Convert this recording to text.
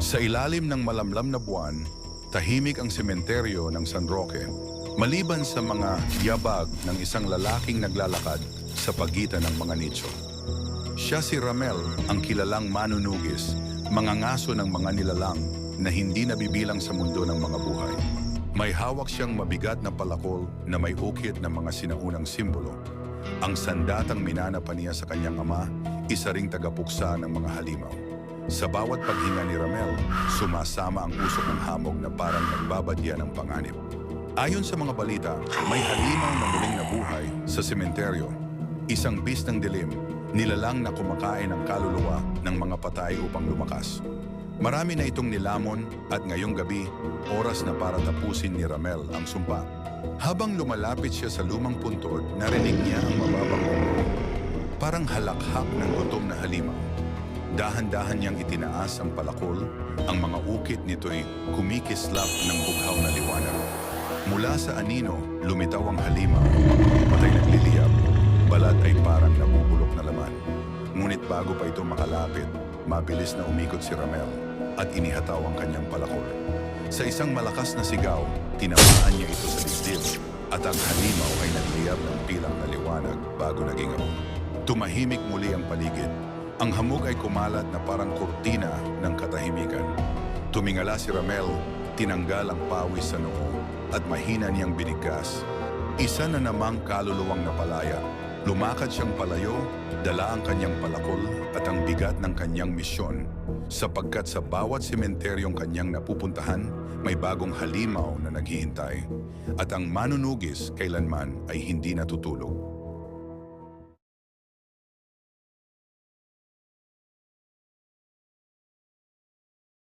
Sa ilalim ng malamlam na buwan, tahimik ang sementeryo ng San Roque, maliban sa mga yabag ng isang lalaking naglalakad sa pagitan ng mga nicho. Siya si Ramel, ang kilalang manunugis, mangangaso ng mga nilalang na hindi nabibilang sa mundo ng mga buhay. May hawak siyang mabigat na palakol na may ukit ng mga sinaunang simbolo. Ang sandatang minanapa niya sa kanyang ama, isa ring tagapuksa ng mga halimaw. Sa bawat paghinga ni Ramel, sumasama ang usok ng hamog na parang nagbabadya ng panganib. Ayon sa mga balita, may halimaw na muling nabuhay sa sementeryo. Isang bis ng dilim, nilalang na kumakain ang kaluluwa ng mga patay upang lumakas. Marami na itong nilamon at ngayong gabi, oras na para tapusin ni Ramel ang sumpa. Habang lumalapit siya sa lumang puntod, narinig niya ang mababang umbo. Parang halakhak ng gutom na halimaw. Dahan-dahan niyang itinaas ang palakol, ang mga ukit nito'y kumikislap ng bughaw na liwanag. Mula sa anino, lumitaw ang halimaw, patay nagliliyab, balat ay parang nabubulok na laman. Ngunit bago pa ito makalapit, mabilis na umikot si Ramel at inihataw ang kanyang palakol. Sa isang malakas na sigaw, tinamaan niya ito sa dibdib at ang halimaw ay nagliyab ng pilang na liwanag bago naging abo. Tumahimik muli ang paligid. Ang hamog ay kumalat na parang kurtina ng katahimikan. Tumingala si Ramel, tinanggal ang pawis sa noo at mahina niyang binigkas. Isa na namang kaluluwang napalaya. Lumakad siyang palayo, dala ang kanyang palakol at ang bigat ng kanyang misyon. Sapagkat sa bawat sementeryong kanyang napupuntahan, may bagong halimaw na naghihintay. At ang manunugis kailanman ay hindi natutulog.